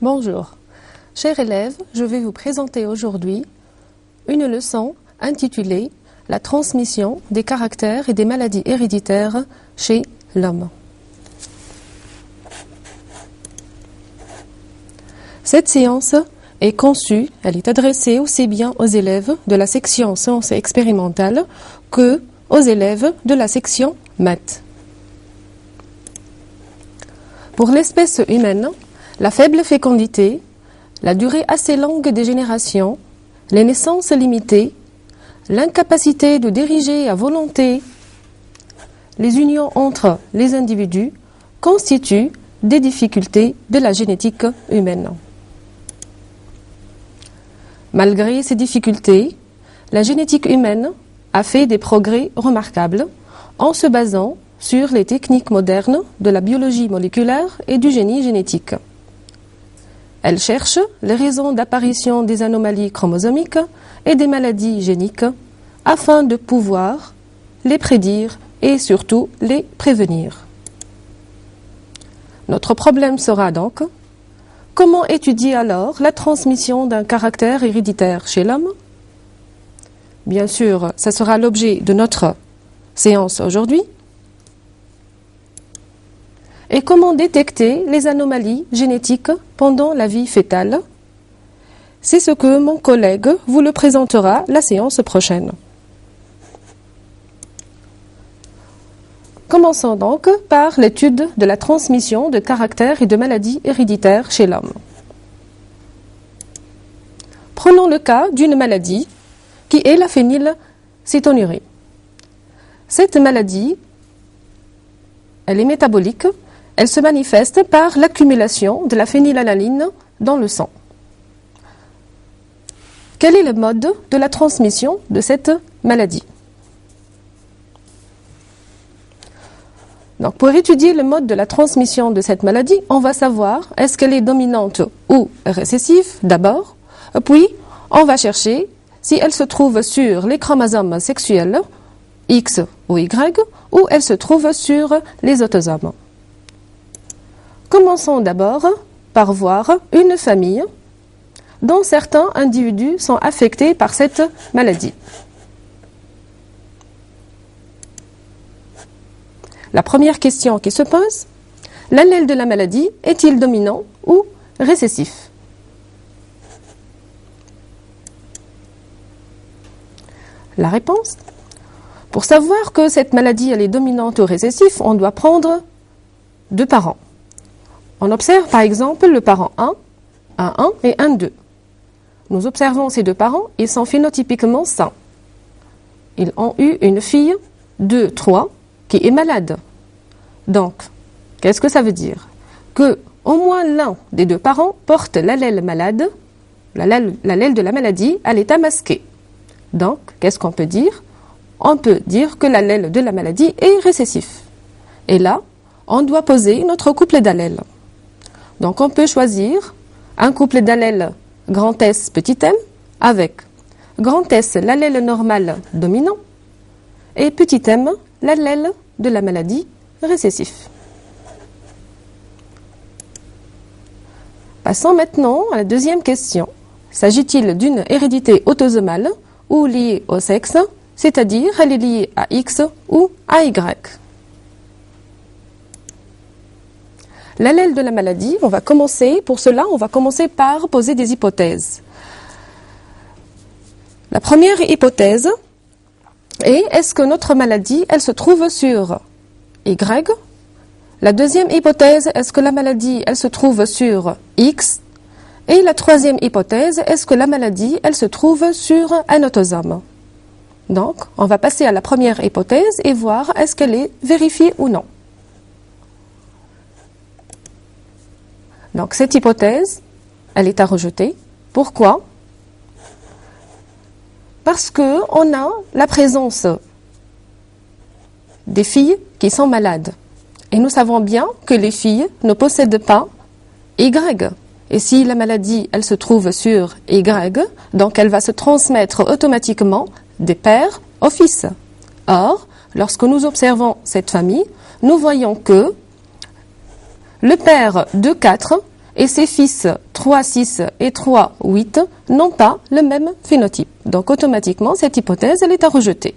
Bonjour, chers élèves, je vais vous présenter aujourd'hui une leçon intitulée « La transmission des caractères et des maladies héréditaires chez l'homme ». Cette séance est conçue, elle est adressée aussi bien aux élèves de la section sciences expérimentales que aux élèves de la section maths. Pour l'espèce humaine, la faible fécondité, la durée assez longue des générations, les naissances limitées, l'incapacité de diriger à volonté les unions entre les individus constituent des difficultés de la génétique humaine. Malgré ces difficultés, la génétique humaine a fait des progrès remarquables en se basant sur les techniques modernes de la biologie moléculaire et du génie génétique. Elle cherche les raisons d'apparition des anomalies chromosomiques et des maladies géniques afin de pouvoir les prédire et surtout les prévenir. Notre problème sera donc: comment étudier alors la transmission d'un caractère héréditaire chez l'homme? Bien sûr, ça sera l'objet de notre séance aujourd'hui. Et comment détecter les anomalies génétiques pendant la vie fœtale? C'est ce que mon collègue vous le présentera la séance prochaine. Commençons donc par l'étude de la transmission de caractères et de maladies héréditaires chez l'homme. Prenons le cas d'une maladie qui est la phénylcétonurie. Cette maladie, elle est métabolique. Elle se manifeste par l'accumulation de la phénylalanine dans le sang. Quel est le mode de la transmission de cette maladie? Donc, pour étudier le mode de la transmission de cette maladie, on va savoir est-ce qu'elle est dominante ou récessive d'abord, puis on va chercher si elle se trouve sur les chromosomes sexuels X ou Y ou elle se trouve sur les autosomes. Commençons d'abord par voir une famille dont certains individus sont affectés par cette maladie. La première question qui se pose, l'allèle de la maladie est-il dominant ou récessif? La réponse: pour savoir que cette maladie elle est dominante ou récessive, on doit prendre deux parents. On observe par exemple le parent 1, un 1 et un 2. Nous observons ces deux parents, ils sont phénotypiquement sains. Ils ont eu une fille 2, 3 qui est malade. Donc, qu'est-ce que ça veut dire? Que au moins l'un des deux parents porte l'allèle malade, l'allèle de la maladie à l'état masqué. Donc, qu'est-ce qu'on peut dire? On peut dire que l'allèle de la maladie est récessif. Et là, on doit poser notre couple d'allèles. Donc, on peut choisir un couple d'allèles grand S, petit m, avec grand S, l'allèle normal dominant, et petit m, l'allèle de la maladie récessif. Passons maintenant à la deuxième question. S'agit-il d'une hérédité autosomale ou liée au sexe, c'est-à-dire elle est liée à X ou à Y? L'allèle de la maladie, on va commencer par poser des hypothèses. La première hypothèse est: est-ce que notre maladie, elle se trouve sur Y? La deuxième hypothèse, est-ce que la maladie, elle se trouve sur X? Et la troisième hypothèse, est-ce que la maladie, elle se trouve sur un autosome? Donc, on va passer à la première hypothèse et voir est-ce qu'elle est vérifiée ou non. Donc, cette hypothèse, elle est à rejeter. Pourquoi? Parce qu'on a la présence des filles qui sont malades. Et nous savons bien que les filles ne possèdent pas Y. Et si la maladie, elle se trouve sur Y, donc elle va se transmettre automatiquement des pères aux fils. Or, lorsque nous observons cette famille, nous voyons que le père de 4 et ses fils 3, 6 et 3, 8 n'ont pas le même phénotype. Donc automatiquement, cette hypothèse, elle est à rejeter.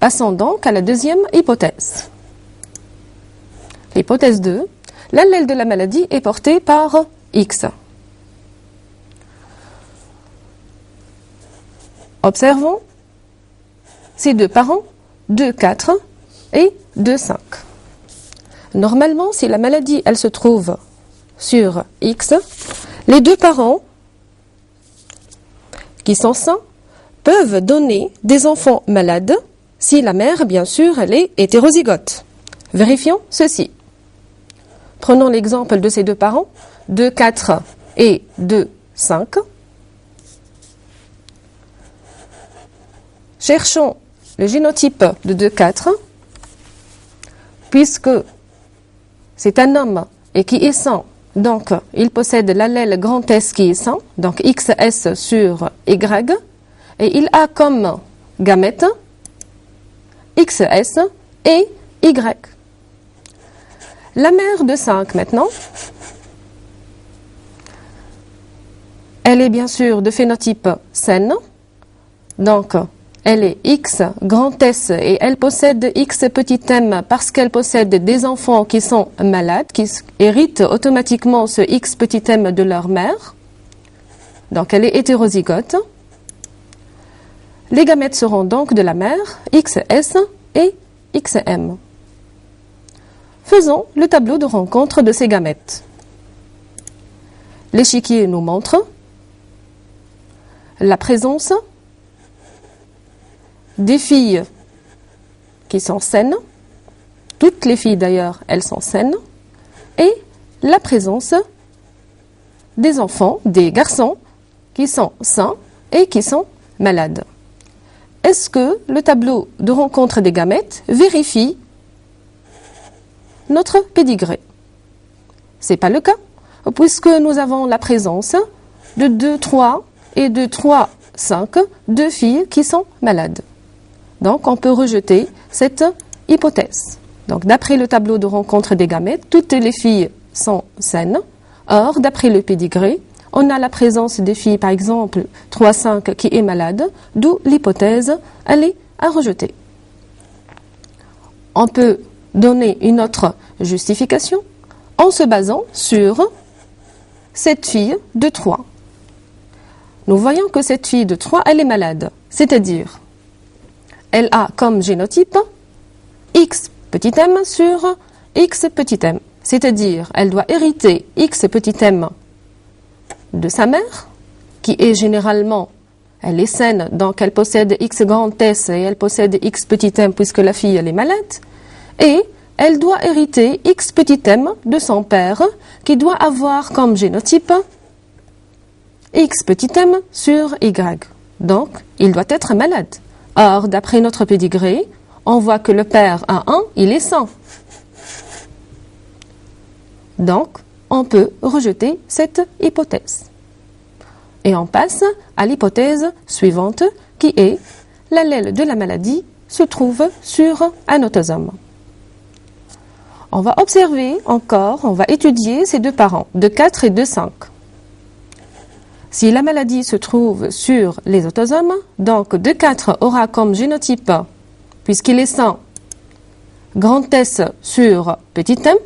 Passons donc à la deuxième hypothèse. L'hypothèse 2, l'allèle de la maladie est porté par X. Observons ces deux parents, 2, 4 et 2, 5. Normalement, si la maladie, elle se trouve sur X, les deux parents qui sont sains peuvent donner des enfants malades si la mère, bien sûr, elle est hétérozygote. Vérifions ceci. Prenons l'exemple de ces deux parents, 2, 4 et 2, 5. Cherchons le génotype de 2, 4, puisque c'est un homme et qui est sain, donc il possède l'allèle grand S qui est sain, donc XS sur Y, et il a comme gamète XS et Y. La mère de 5 maintenant, elle est bien sûr de phénotype saine, donc elle est X grand S et elle possède X petit m parce qu'elle possède des enfants qui sont malades, qui héritent automatiquement ce X petit m de leur mère. Donc elle est hétérozygote. Les gamètes seront donc de la mère XS et XM. Faisons le tableau de rencontre de ces gamètes. L'échiquier nous montre la présence des filles qui sont saines, toutes les filles d'ailleurs, elles sont saines, et la présence des enfants, des garçons qui sont sains et qui sont malades. Est-ce que le tableau de rencontre des gamètes vérifie notre pédigré? Ce n'est pas le cas, puisque nous avons la présence de 2, 3 et de 3, 5, deux filles qui sont malades. Donc, on peut rejeter cette hypothèse. Donc, d'après le tableau de rencontre des gamètes, toutes les filles sont saines. Or, d'après le pédigré, on a la présence des filles, par exemple, 3, 5 qui est malade, d'où l'hypothèse, elle est à rejeter. On peut donner une autre justification en se basant sur cette fille de 3. Nous voyons que cette fille de 3, elle est malade, c'est-à-dire elle a comme génotype X petit m sur X petit m. C'est-à-dire, elle doit hériter X petit m de sa mère, qui est généralement, elle est saine, donc elle possède X grand S et elle possède X petit m puisque la fille, elle est malade. Et elle doit hériter X petit m de son père, qui doit avoir comme génotype X petit m sur Y. Donc, il doit être malade. Or, d'après notre pédigré, on voit que le père A1, il est sain. Donc, on peut rejeter cette hypothèse. Et on passe à l'hypothèse suivante, qui est l'allèle de la maladie se trouve sur un autosome. On va observer encore, on va étudier ces deux parents, de 4 et de 5. Si la maladie se trouve sur les autosomes, donc 2,4 aura comme génotype, puisqu'il est sain, grand S sur petit m.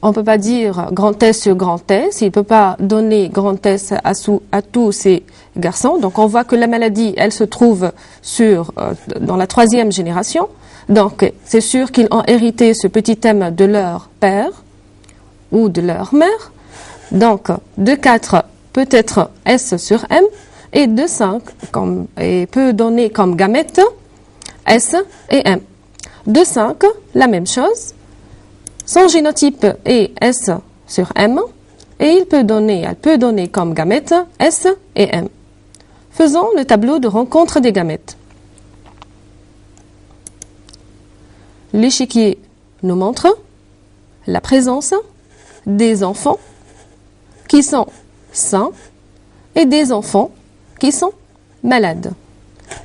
On ne peut pas dire grand S sur grand S, il ne peut pas donner grand S à tous ces garçons. Donc on voit que la maladie, elle se trouve dans la 3e génération. Donc c'est sûr qu'ils ont hérité ce petit m de leur père ou de leur mère. Donc 2,4 peut être S sur M et 2,5 peut donner comme gamète S et M. 2,5, la même chose. Son génotype est S sur M et elle peut donner comme gamète S et M. Faisons le tableau de rencontre des gamètes. L'échiquier nous montre la présence des enfants qui sont sains et des enfants qui sont malades.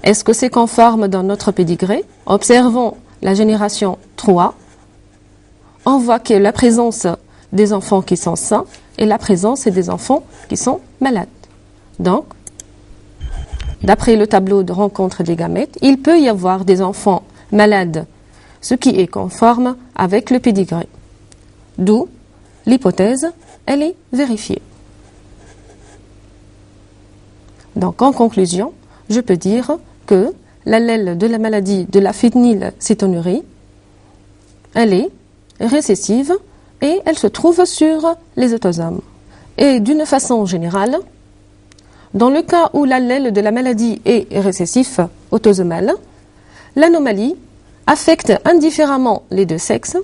Est-ce que c'est conforme dans notre pédigré? Observons la génération 3. On voit que la présence des enfants qui sont sains et la présence des enfants qui sont malades. Donc, d'après le tableau de rencontre des gamètes, il peut y avoir des enfants malades, ce qui est conforme avec le pédigré. D'où l'hypothèse, elle est vérifiée. Donc, en conclusion, je peux dire que l'allèle de la maladie de la phénylcétonurie, elle est récessive et elle se trouve sur les autosomes. Et d'une façon générale, dans le cas où l'allèle de la maladie est récessif autosomal, l'anomalie affecte indifféremment les deux sexes.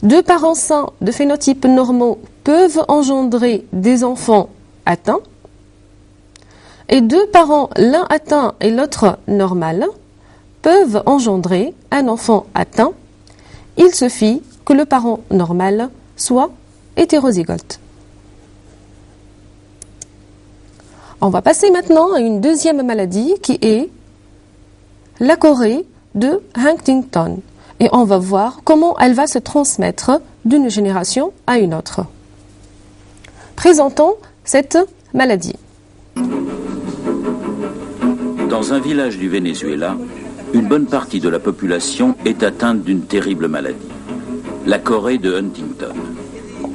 Deux parents sains de phénotypes normaux peuvent engendrer des enfants atteints, et deux parents, l'un atteint et l'autre normal, peuvent engendrer un enfant atteint. Il suffit que le parent normal soit hétérozygote. On va passer maintenant à une deuxième maladie qui est la chorée de Huntington. Et on va voir comment elle va se transmettre d'une génération à une autre. Présentons cette maladie. Dans un village du Venezuela, une bonne partie de la population est atteinte d'une terrible maladie, la chorée de Huntington.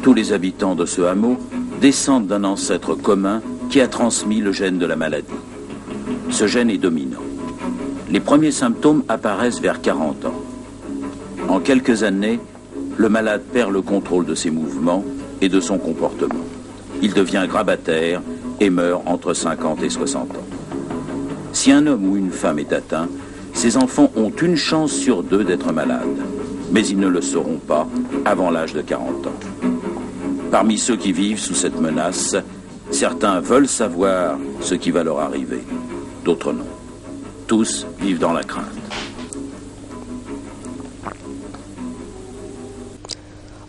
Tous les habitants de ce hameau descendent d'un ancêtre commun qui a transmis le gène de la maladie. Ce gène est dominant. Les premiers symptômes apparaissent vers 40 ans. En quelques années, le malade perd le contrôle de ses mouvements et de son comportement. Il devient grabataire et meurt entre 50 et 60 ans. Si un homme ou une femme est atteint, ses enfants ont une chance sur deux d'être malades, mais ils ne le seront pas avant l'âge de 40 ans. Parmi ceux qui vivent sous cette menace, certains veulent savoir ce qui va leur arriver, d'autres non. Tous vivent dans la crainte.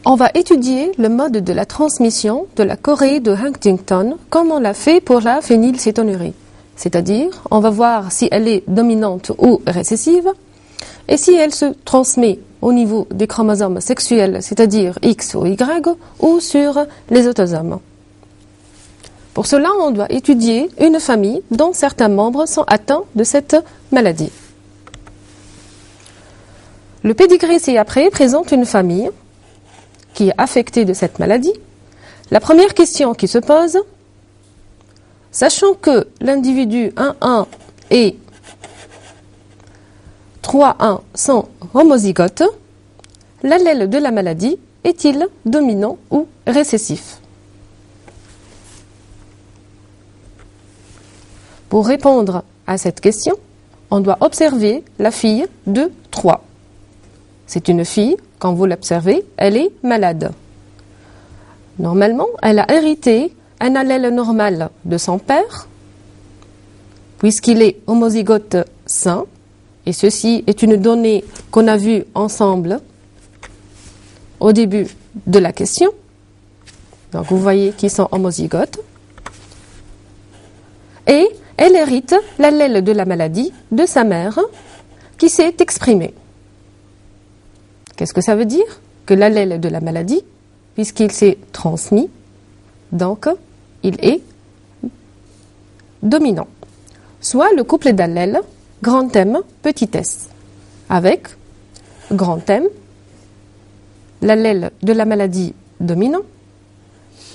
On va étudier le mode de la transmission de la chorée de Huntington comme on l'a fait pour la phénylcétonurie. C'est-à-dire, on va voir si elle est dominante ou récessive et si elle se transmet au niveau des chromosomes sexuels, c'est-à-dire X ou Y, ou sur les autosomes. Pour cela, on doit étudier une famille dont certains membres sont atteints de cette maladie. Le pédigré ci-après présente une famille qui est affectée de cette maladie. La première question qui se pose, sachant que l'individu 1,1 et 3,1 sont homozygotes, l'allèle de la maladie est-il dominant ou récessif? Pour répondre à cette question, on doit observer la fille de 3. C'est une fille, quand vous l'observez, elle est malade. Normalement, elle a hérité un allèle normal de son père, puisqu'il est homozygote sain, et ceci est une donnée qu'on a vue ensemble au début de la question. Donc vous voyez qu'ils sont homozygotes. Et elle hérite l'allèle de la maladie de sa mère qui s'est exprimé. Qu'est-ce que ça veut dire? Que l'allèle de la maladie, puisqu'il s'est transmis, donc il est dominant. Soit le couple d'allèles, grand M, petit s, avec grand M, l'allèle de la maladie dominant,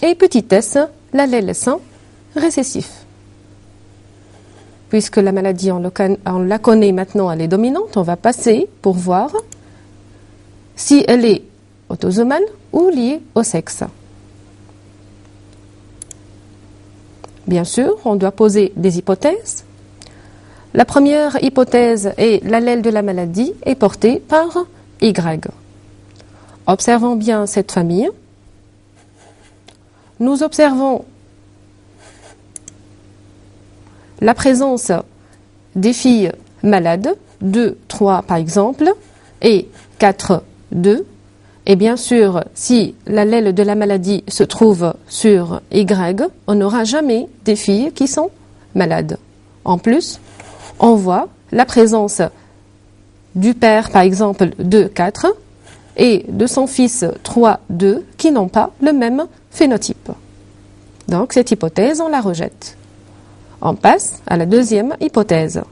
et petit s, l'allèle sain récessif. Puisque la maladie, on la connaît maintenant, elle est dominante, on va passer pour voir si elle est autosomale ou liée au sexe. Bien sûr, on doit poser des hypothèses. La première hypothèse est l'allèle de la maladie est porté par Y. Observons bien cette famille. Nous observons la présence des filles malades, 2, 3 par exemple, et 4, 2. Et bien sûr, si l'allèle de la maladie se trouve sur Y, on n'aura jamais des filles qui sont malades. En plus, on voit la présence du père, par exemple, de 4, et de son fils 3,2 qui n'ont pas le même phénotype. Donc cette hypothèse, on la rejette. On passe à la deuxième hypothèse.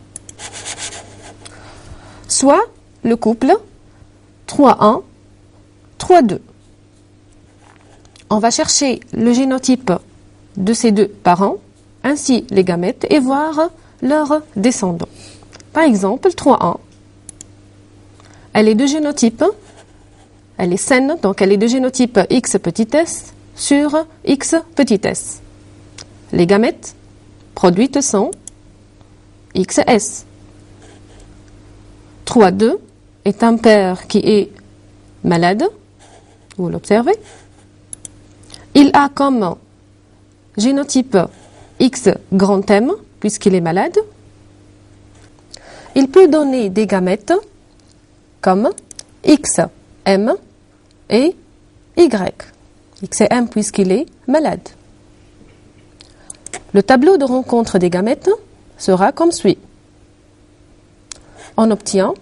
Soit le couple 3,1, 3,2. On va chercher le génotype de ces deux parents, ainsi les gamètes, et voir leurs descendants. Par exemple, 3,1. Elle est de génotype, elle est saine, donc elle est de génotype X petit s sur X petit s. Les gamètes produites sont XS. 3,2 est un père qui est malade, vous l'observez. Il a comme génotype X grand M, puisqu'il est malade. Il peut donner des gamètes comme XM et Y. X et M puisqu'il est malade. Le tableau de rencontre des gamètes sera comme suit. On obtient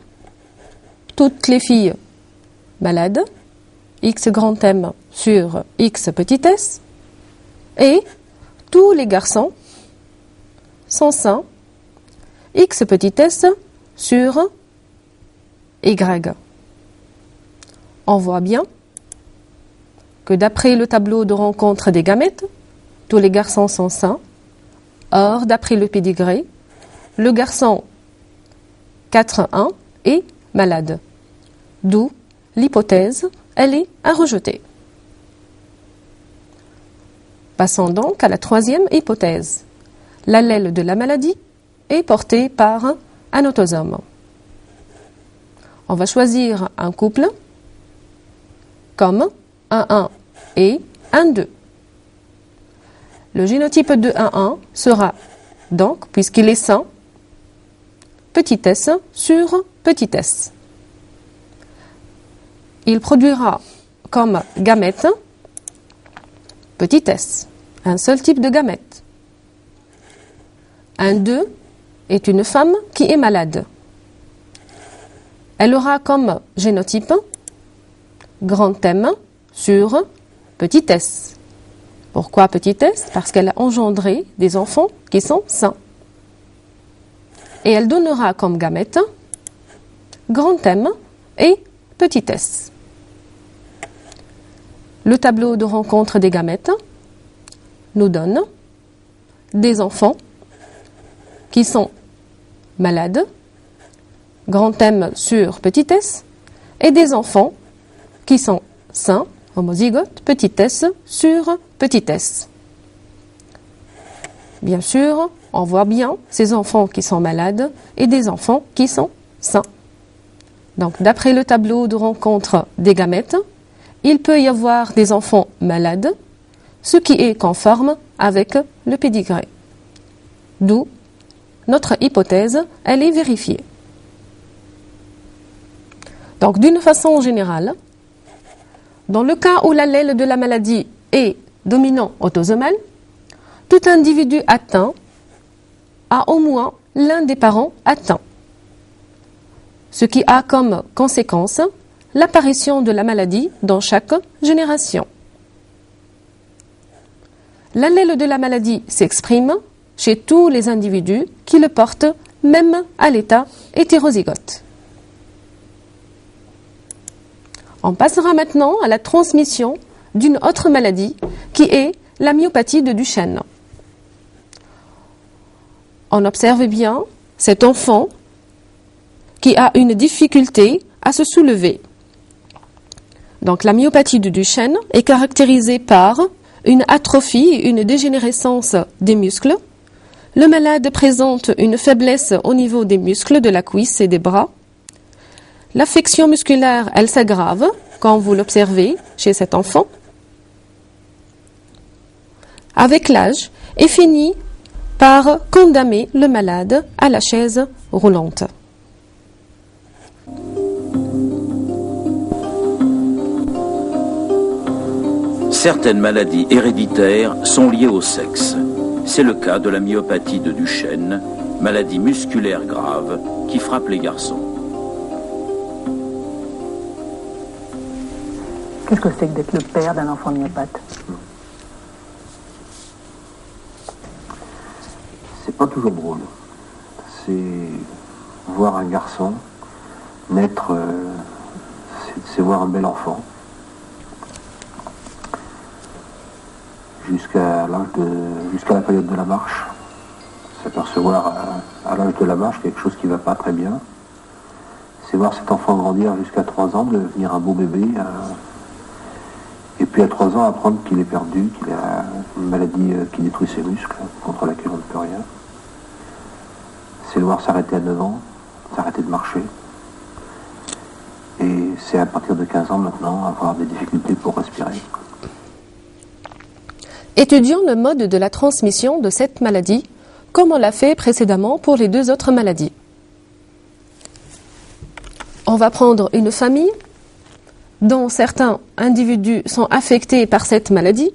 toutes les filles malades, X grand M sur X petit s, et tous les garçons sont sains, X petit s sur Y. On voit bien que d'après le tableau de rencontre des gamètes, tous les garçons sont sains. Or, d'après le pédigré, le garçon 4,1 est malade. D'où l'hypothèse, elle est à rejeter. Passons donc à la troisième hypothèse. L'allèle de la maladie est porté par un autosome. On va choisir un couple comme 1,1 et 1,2. Le génotype de 1,1 sera donc, puisqu'il est sain, petit s sur petit s. Il produira comme gamète petit s, un seul type de gamète. 1,2 est une femme qui est malade. Elle aura comme génotype grand M sur petit s. Pourquoi petit s? Parce qu'elle a engendré des enfants qui sont sains. Et elle donnera comme gamète grand M et petit s. Le tableau de rencontre des gamètes nous donne des enfants qui sont malades, grand M sur petit s, et des enfants qui sont sains, homozygotes, petit s sur petit s. Bien sûr, on voit bien ces enfants qui sont malades et des enfants qui sont sains. Donc, d'après le tableau de rencontre des gamètes, il peut y avoir des enfants malades, ce qui est conforme avec le pédigré. D'où notre hypothèse, elle est vérifiée. Donc, d'une façon générale, dans le cas où l'allèle de la maladie est dominant autosomal, tout individu atteint a au moins l'un des parents atteints, ce qui a comme conséquence l'apparition de la maladie dans chaque génération. L'allèle de la maladie s'exprime chez tous les individus qui le portent, même à l'état hétérozygote. On passera maintenant à la transmission d'une autre maladie qui est la myopathie de Duchenne. On observe bien cet enfant qui a une difficulté à se soulever. Donc la myopathie de Duchenne est caractérisée par une atrophie, une dégénérescence des muscles. Le malade présente une faiblesse au niveau des muscles de la cuisse et des bras. L'affection musculaire, elle s'aggrave, quand vous l'observez chez cet enfant, avec l'âge, et finit par condamner le malade à la chaise roulante. Certaines maladies héréditaires sont liées au sexe. C'est le cas de la myopathie de Duchenne, maladie musculaire grave qui frappe les garçons. Qu'est-ce que c'est que d'être le père d'un enfant myopathe? C'est pas toujours drôle. C'est voir un garçon naître, c'est voir un bel enfant. Jusqu'à la période de la marche. S'apercevoir à l'âge de la marche quelque chose qui ne va pas très bien. C'est voir cet enfant grandir jusqu'à 3 ans, devenir un beau bébé. Et puis à 3 ans, apprendre qu'il est perdu, qu'il a une maladie qui détruit ses muscles, contre laquelle on ne peut rien. C'est le voir s'arrêter à 9 ans, s'arrêter de marcher. Et c'est à partir de 15 ans maintenant avoir des difficultés pour respirer. Étudions le mode de la transmission de cette maladie, comme on l'a fait précédemment pour les 2 autres maladies. On va prendre une famille dont certains individus sont affectés par cette maladie.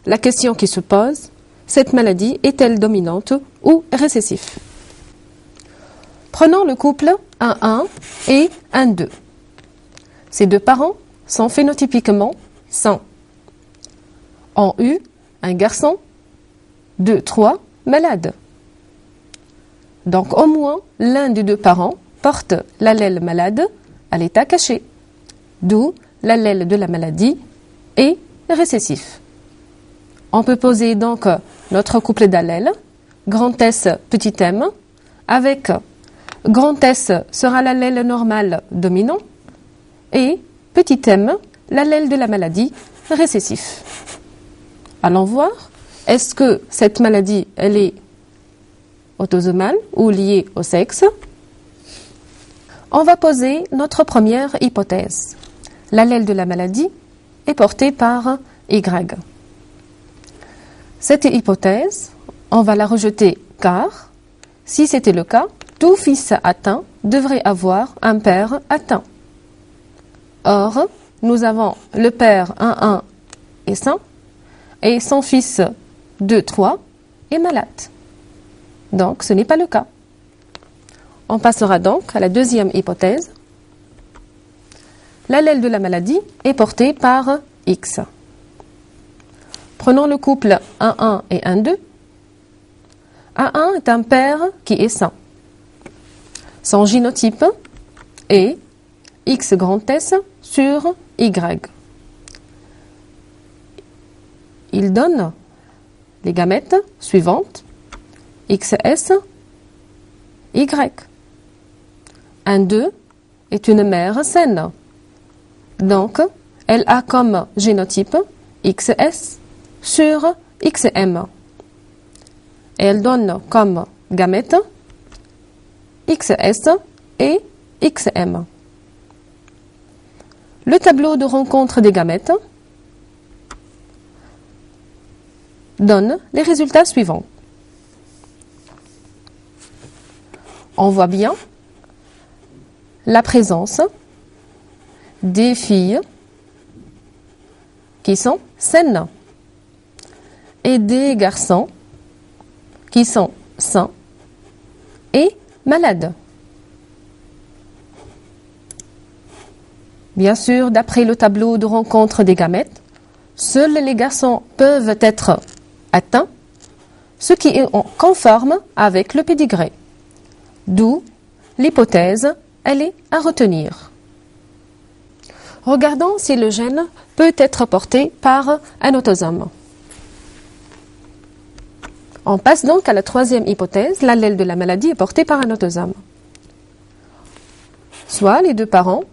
La question qui se pose, cette maladie est-elle dominante ou récessive? Prenons le couple 1-1 et 1-2. Ces 2 parents sont phénotypiquement sains. Ont eu un garçon, 2-3 malades. Donc au moins l'un des 2 parents porte l'allèle malade à l'état caché, d'où l'allèle de la maladie est récessif. On peut poser donc notre couple d'allèles, grand S, petit m, avec grand S sera l'allèle normal dominant et petit m l'allèle de la maladie récessif. Allons voir, est-ce que cette maladie, elle est autosomale ou liée au sexe? On va poser notre première hypothèse. L'allèle de la maladie est porté par Y. Cette hypothèse, on va la rejeter car, si c'était le cas, tout fils atteint devrait avoir un père atteint. Or, nous avons le père 1-1 est sain, et son fils 2-3 est malade. Donc, ce n'est pas le cas. On passera donc à la deuxième hypothèse. L'allèle de la maladie est porté par X. Prenons le couple 1-1 et 1-2. 1-1 est un père qui est sain. Son génotype est X grand S sur Y. Il donne les gamètes suivantes, XS, Y. 1-2 est une mère saine. Donc, elle a comme génotype XS sur XM. Et elle donne comme gamètes XS et XM. Le tableau de rencontre des gamètes donne les résultats suivants. On voit bien la présence des filles qui sont saines et des garçons qui sont sains et malades. Bien sûr, d'après le tableau de rencontre des gamètes, seuls les garçons peuvent être atteints, ce qui est conforme avec le pédigré. D'où l'hypothèse, elle est à retenir. Regardons si le gène peut être porté par un autosome. On passe donc à la troisième hypothèse, l'allèle de la maladie est porté par un autosome. Soit les 2 parents,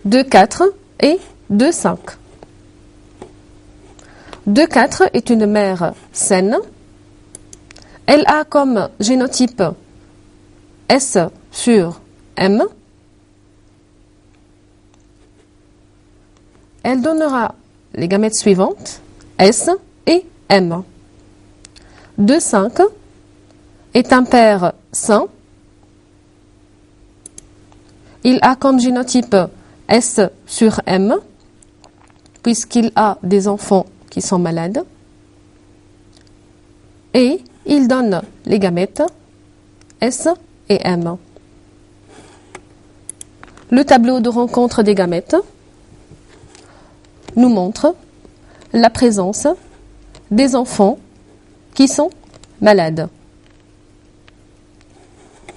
2-4 et 2-5. 2-4 est une mère saine. Elle a comme génotype S sur M. Elle donnera les gamètes suivantes, S et M. 2-5 est un père sain. Il a comme génotype S sur M, puisqu'il a des enfants qui sont malades. Et il donne les gamètes S et M. Le tableau de rencontre des gamètes nous montre la présence des enfants qui sont malades,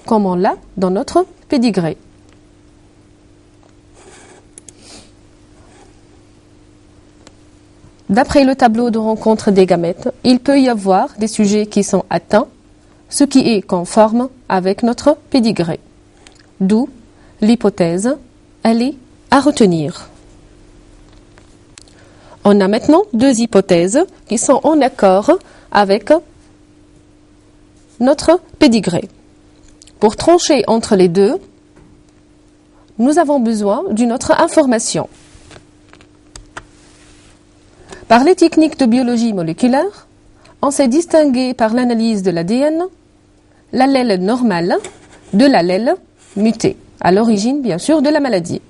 comme on l'a dans notre pédigré. D'après le tableau de rencontre des gamètes, il peut y avoir des sujets qui sont atteints, ce qui est conforme avec notre pédigré. D'où l'hypothèse, elle est à retenir. On a maintenant deux hypothèses qui sont en accord avec notre pédigré. Pour trancher entre les deux, nous avons besoin d'une autre information. Par les techniques de biologie moléculaire, on s'est distingué par l'analyse de l'ADN l'allèle normal de l'allèle muté, à l'origine bien sûr de la maladie.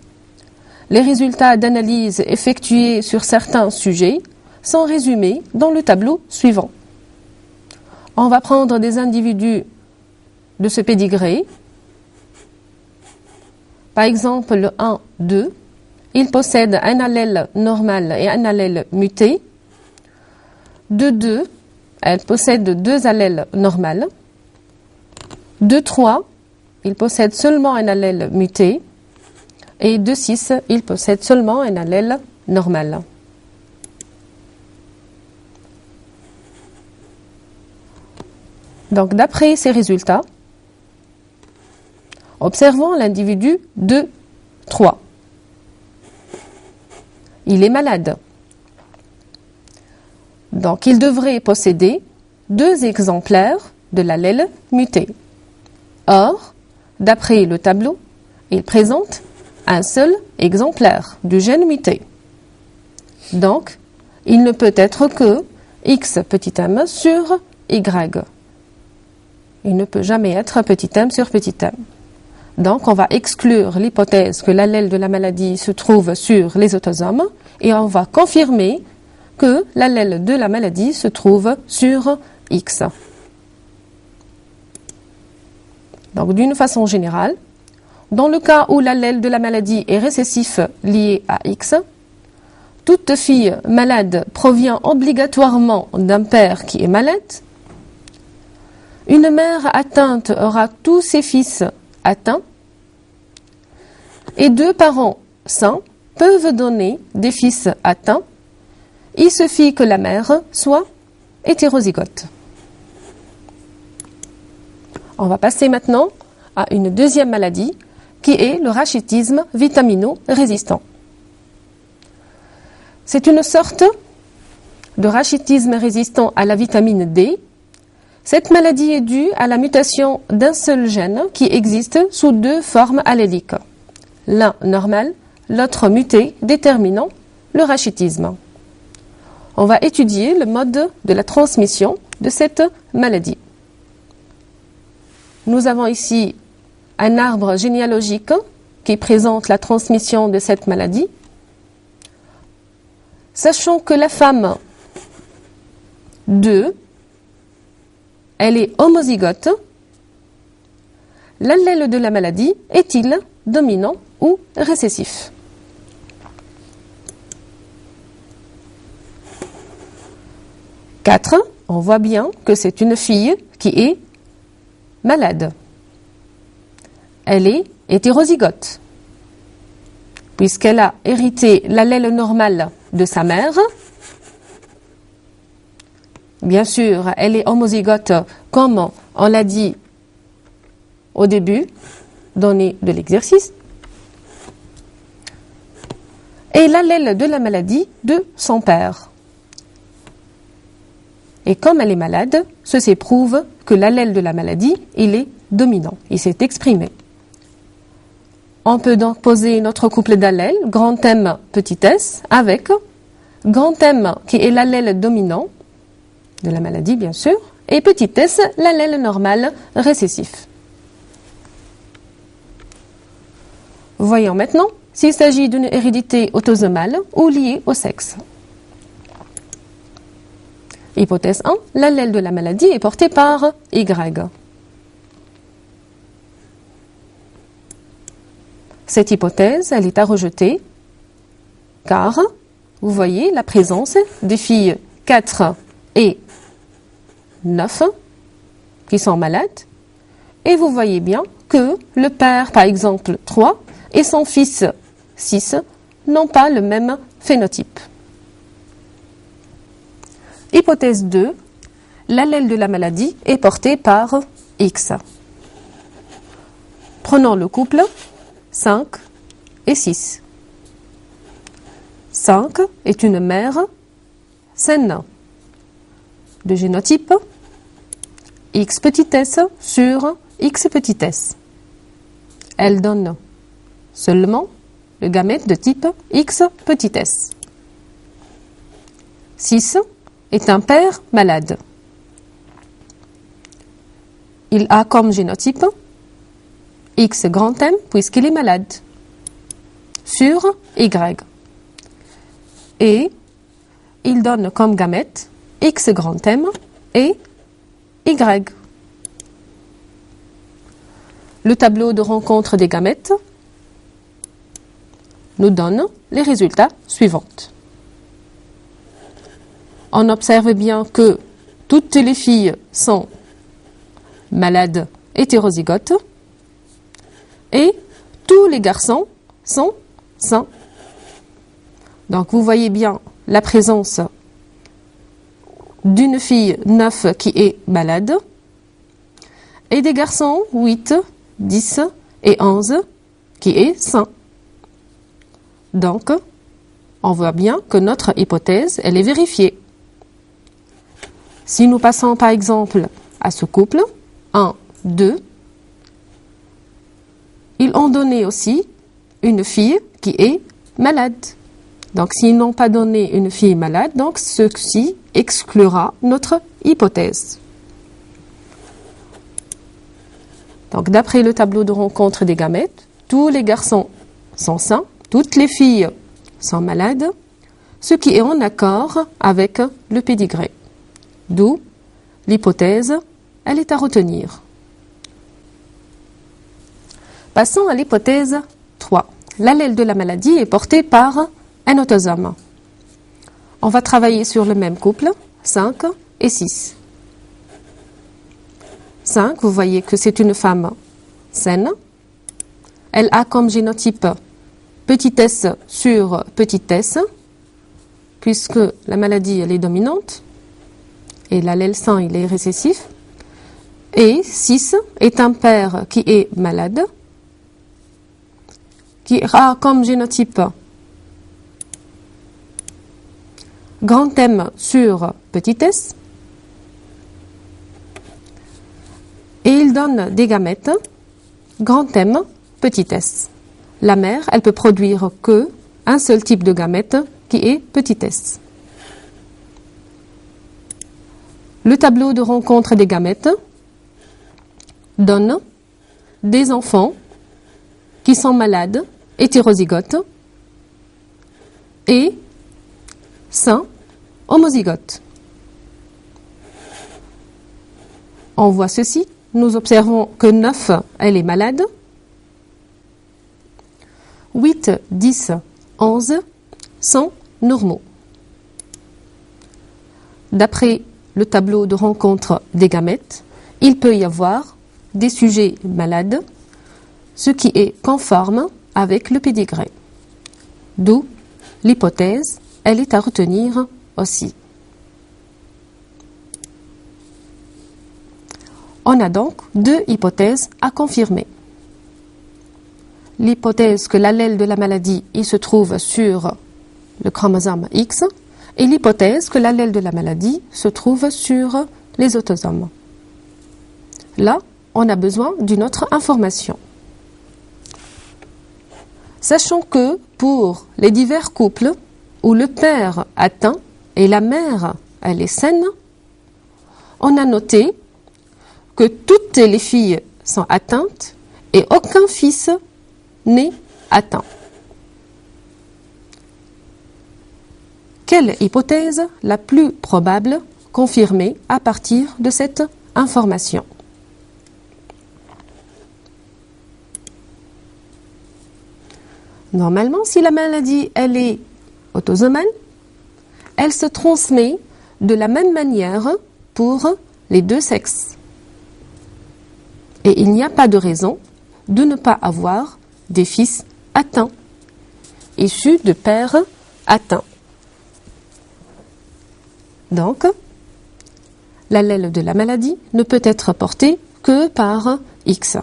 Les résultats d'analyse effectués sur certains sujets sont résumés dans le tableau suivant. On va prendre des individus de ce pédigré. Par exemple, le 1, 2. Il possède un allèle normal et un allèle muté. De 2, elle possède deux allèles normales. De 3, il possède seulement un allèle muté. Et de 6, il possède seulement un allèle normal. Donc, d'après ces résultats, observons l'individu 2, 3. Il est malade. Donc, il devrait posséder deux exemplaires de l'allèle muté. Or, d'après le tableau, il présente un seul exemplaire du gène muté. Donc, il ne peut être que X petit m sur Y. Il ne peut jamais être petit m sur petit m. Donc, on va exclure l'hypothèse que l'allèle de la maladie se trouve sur les autosomes et on va confirmer que l'allèle de la maladie se trouve sur X. Donc, d'une façon générale, dans le cas où l'allèle de la maladie est récessif lié à X, toute fille malade provient obligatoirement d'un père qui est malade. Une mère atteinte aura tous ses fils atteints. Et deux parents sains peuvent donner des fils atteints. Il suffit que la mère soit hétérozygote. On va passer maintenant à une deuxième maladie qui est le rachitisme vitamino-résistant. C'est une sorte de rachitisme résistant à la vitamine D. Cette maladie est due à la mutation d'un seul gène qui existe sous deux formes alléliques. L'un normal, l'autre muté, déterminant le rachitisme. On va étudier le mode de la transmission de cette maladie. Nous avons ici un arbre généalogique qui présente la transmission de cette maladie. Sachant que la femme 2, elle est homozygote, l'allèle de la maladie est-il dominant ou récessif? Quatre, on voit bien que c'est une fille qui est malade. Elle est hétérozygote, puisqu'elle a hérité l'allèle normal de sa mère. Bien sûr, elle est homozygote, comme on l'a dit au début, donné de l'exercice. Et l'allèle de la maladie de son père. Et comme elle est malade, ceci prouve que l'allèle de la maladie, il est dominant, il s'est exprimé. On peut donc poser notre couple d'allèles, grand M, petit s, avec grand M qui est l'allèle dominant de la maladie, bien sûr, et petit s, l'allèle normal récessif. Voyons maintenant s'il s'agit d'une hérédité autosomale ou liée au sexe. Hypothèse 1, l'allèle de la maladie est porté par Y. Cette hypothèse, elle est à rejeter, car vous voyez la présence des filles 4 et 9 qui sont malades. Et vous voyez bien que le père, par exemple 3, et son fils 6 n'ont pas le même phénotype. Hypothèse 2. L'allèle de la maladie est porté par X. Prenons le couple 5 et 6. 5 est une mère saine de génotype X petit s sur X petit s. Elle donne seulement le gamète de type X petit s. 6 est un père malade. Il a comme génotype X grand M puisqu'il est malade sur Y. Et il donne comme gamète X grand M et Y. Le tableau de rencontre des gamètes nous donne les résultats suivants. On observe bien que toutes les filles sont malades hétérozygotes et tous les garçons sont sains. Donc vous voyez bien la présence d'une fille 9 qui est malade et des garçons 8, 10 et 11 qui est sain. Donc, on voit bien que notre hypothèse, elle est vérifiée. Si nous passons par exemple à ce couple, 1, 2, ils ont donné aussi une fille qui est malade. Donc, s'ils n'ont pas donné une fille malade, donc ceci exclura notre hypothèse. Donc, d'après le tableau de rencontre des gamètes, tous les garçons sont sains, toutes les filles sont malades, ce qui est en accord avec le pédigré. D'où l'hypothèse, elle est à retenir. Passons à l'hypothèse 3. L'allèle de la maladie est porté par un autosome. On va travailler sur le même couple, 5 et 6. 5, vous voyez que c'est une femme saine. Elle a comme génotype petit s sur petit s, puisque la maladie elle est dominante, et l'allèle sain il est récessif. Et 6 est un père qui est malade, qui a comme génotype grand M sur petit s, et il donne des gamètes grand M petit s. La mère, elle peut produire que un seul type de gamète qui est petit s. Le tableau de rencontre des gamètes donne des enfants qui sont malades, hétérozygotes, et sains, homozygotes. On voit ceci. Nous observons que 9, elle est malade. 8, 10, 11 sont normaux. D'après le tableau de rencontre des gamètes, il peut y avoir des sujets malades, ce qui est conforme avec le pédigré. D'où l'hypothèse, elle est à retenir aussi. On a donc deux hypothèses à confirmer. L'hypothèse que l'allèle de la maladie il se trouve sur le chromosome X et l'hypothèse que l'allèle de la maladie se trouve sur les autosomes. Là, on a besoin d'une autre information. Sachant que pour les divers couples où le père atteint et la mère elle est saine, on a noté que toutes les filles sont atteintes et aucun fils n'est atteint. Quelle hypothèse la plus probable confirmée à partir de cette information? Normalement, si la maladie elle est autosomale, elle se transmet de la même manière pour les deux sexes. Et il n'y a pas de raison de ne pas avoir des fils atteints, issus de pères atteints. Donc, l'allèle de la maladie ne peut être porté que par X.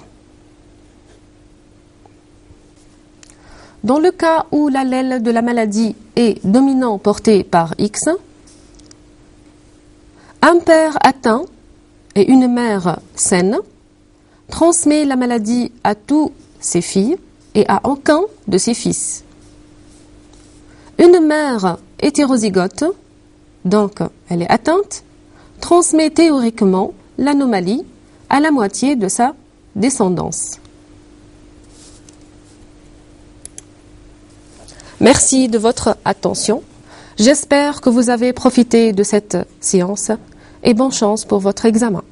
Dans le cas où l'allèle de la maladie est dominant porté par X, un père atteint et une mère saine transmet la maladie à tous ses filles et à aucun de ses fils. Une mère hétérozygote, donc elle est atteinte, transmet théoriquement l'anomalie à la moitié de sa descendance. Merci de votre attention. J'espère que vous avez profité de cette séance et bonne chance pour votre examen.